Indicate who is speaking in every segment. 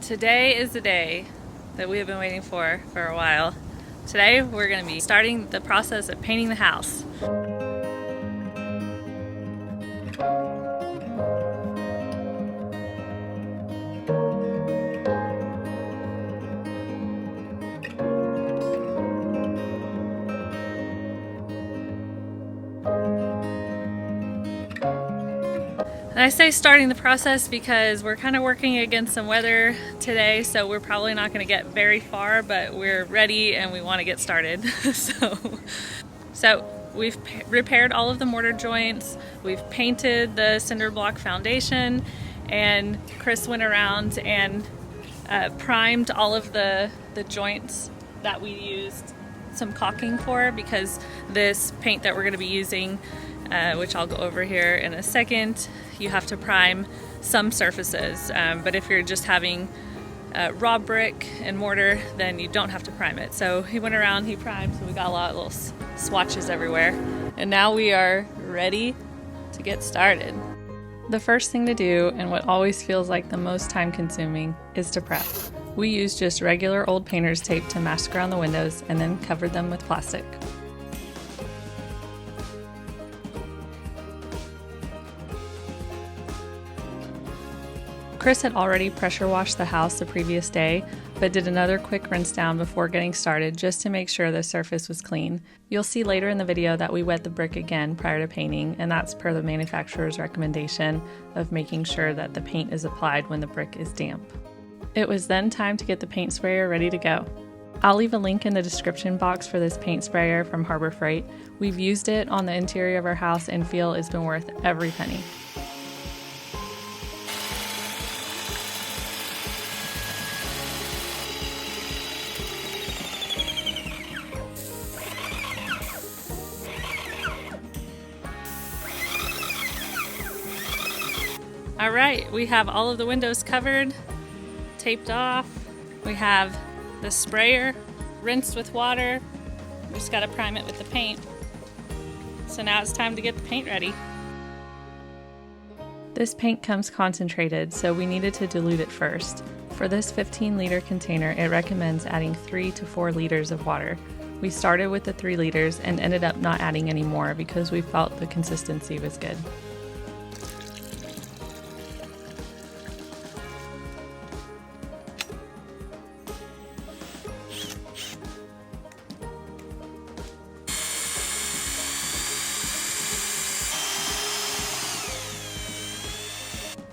Speaker 1: Today is the day that we have been waiting for a while. Today we're going to be starting the process of painting the house. And I say starting the process because we're kind of working against some weather today, so we're probably not going to get very far, but we're ready and we want to get started. So we've repaired all of the mortar joints, we've painted the cinder block foundation, and Chris went around and primed all of the joints that we used some caulking for, because this paint that we're going to be using, which I'll go over here in a second, you have to prime some surfaces, but if you're just having raw brick and mortar, then you don't have to prime it. So he went around, he primed, so we got a lot of little swatches everywhere. And now we are ready to get started. The first thing to do, and what always feels like the most time consuming, is to prep. We used just regular old painter's tape to mask around the windows and then covered them with plastic. Chris had already pressure washed the house the previous day, but did another quick rinse down before getting started just to make sure the surface was clean. You'll see later in the video that we wet the brick again prior to painting, and that's per the manufacturer's recommendation of making sure that the paint is applied when the brick is damp. It was then time to get the paint sprayer ready to go. I'll leave a link in the description box for this paint sprayer from Harbor Freight. We've used it on the interior of our house and feel it's been worth every penny. All right, we have all of the windows covered, taped off. We have the sprayer rinsed with water. We just gotta prime it with the paint. So now it's time to get the paint ready. This paint comes concentrated, so we needed to dilute it first. For this 15-liter container, it recommends adding 3 to 4 liters of water. We started with the 3 liters and ended up not adding any more because we felt the consistency was good.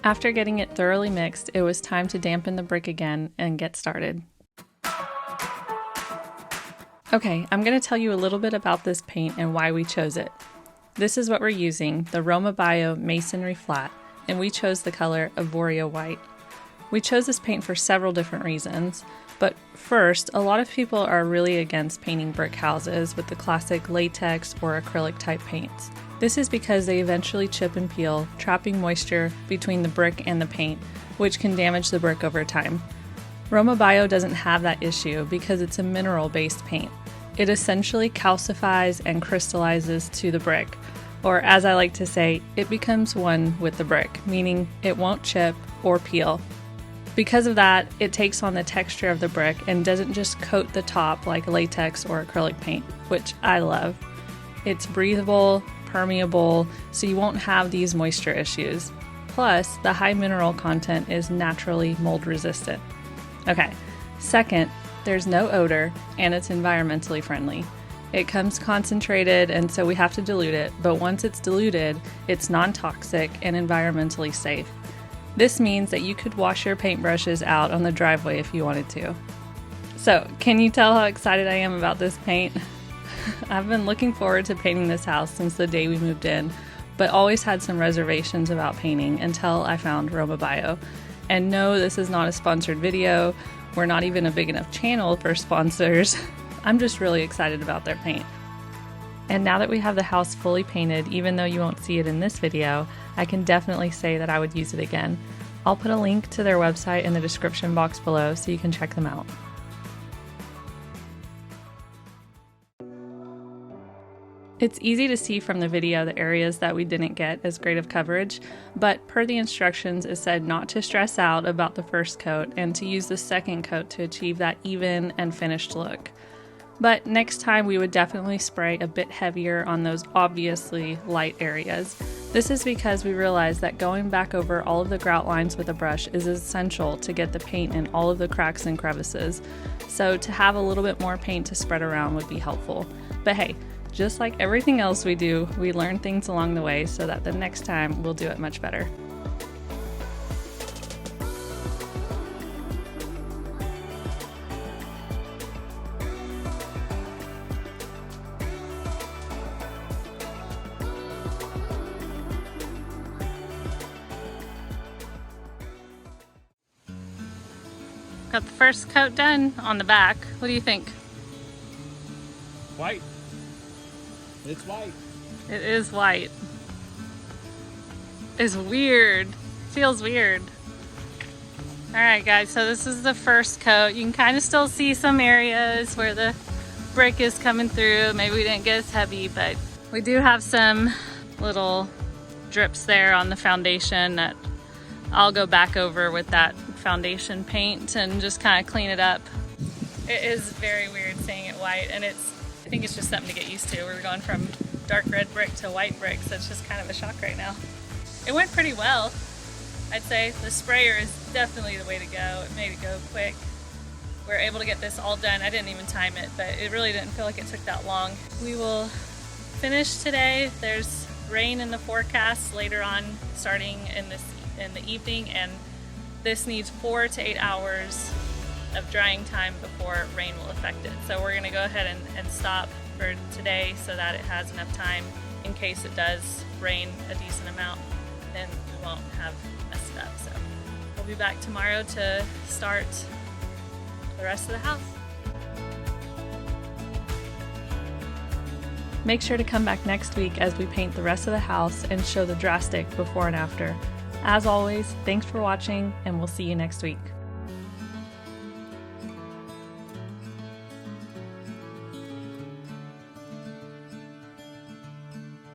Speaker 1: After getting it thoroughly mixed, it was time to dampen the brick again and get started. Okay, I'm going to tell you a little bit about this paint and why we chose it. This is what we're using, the Roma Bio Masonry Flat, and we chose the color Avorio White. We chose this paint for several different reasons, but first, a lot of people are really against painting brick houses with the classic latex or acrylic type paints. This is because they eventually chip and peel, trapping moisture between the brick and the paint, which can damage the brick over time. Roma Bio doesn't have that issue because it's a mineral-based paint. It essentially calcifies and crystallizes to the brick, or as I like to say, it becomes one with the brick, meaning it won't chip or peel. Because of that, it takes on the texture of the brick and doesn't just coat the top like latex or acrylic paint, which I love. It's breathable, permeable, so you won't have these moisture issues. Plus, the high mineral content is naturally mold resistant. Okay, second, there's no odor and it's environmentally friendly. It comes concentrated, and so we have to dilute it, but once it's diluted, it's non-toxic and environmentally safe. This means that you could wash your paintbrushes out on the driveway if you wanted to. So, can you tell how excited I am about this paint? I've been looking forward to painting this house since the day we moved in, but always had some reservations about painting until I found Roma Bio. And no, this is not a sponsored video. We're not even a big enough channel for sponsors. I'm just really excited about their paint. And now that we have the house fully painted, even though you won't see it in this video, I can definitely say that I would use it again. I'll put a link to their website in the description box below so you can check them out. It's easy to see from the video the areas that we didn't get as great of coverage, but per the instructions it said not to stress out about the first coat and to use the second coat to achieve that even and finished look. But next time we would definitely spray a bit heavier on those obviously light areas. This is because we realized that going back over all of the grout lines with a brush is essential to get the paint in all of the cracks and crevices. So to have a little bit more paint to spread around would be helpful. But hey, just like everything else we do, we learn things along the way so that the next time we'll do it much better. Got the first coat done on the back. What do you think?
Speaker 2: White. It's white.
Speaker 1: It is white. It's weird. Feels weird. Alright guys, so this is the first coat. You can kind of still see some areas where the brick is coming through. Maybe we didn't get as heavy, but we do have some little drips there on the foundation that I'll go back over with that foundation paint and just kind of clean it up. It is very weird seeing it white, and I think it's just something to get used to. We're going from dark red brick to white brick, so it's just kind of a shock right now. It went pretty well. I'd say the sprayer is definitely the way to go. It made it go quick. We're able to get this all done. I didn't even time it, but it really didn't feel like it took that long. We will finish today. There's rain in the forecast later on, starting in the evening, and this needs 4 to 8 hours of drying time before rain will affect it. So we're gonna go ahead and stop for today so that it has enough time in case it does rain a decent amount, then we won't have messed it up. So we'll be back tomorrow to start the rest of the house. Make sure to come back next week as we paint the rest of the house and show the drastic before and after. As always, thanks for watching, and we'll see you next week.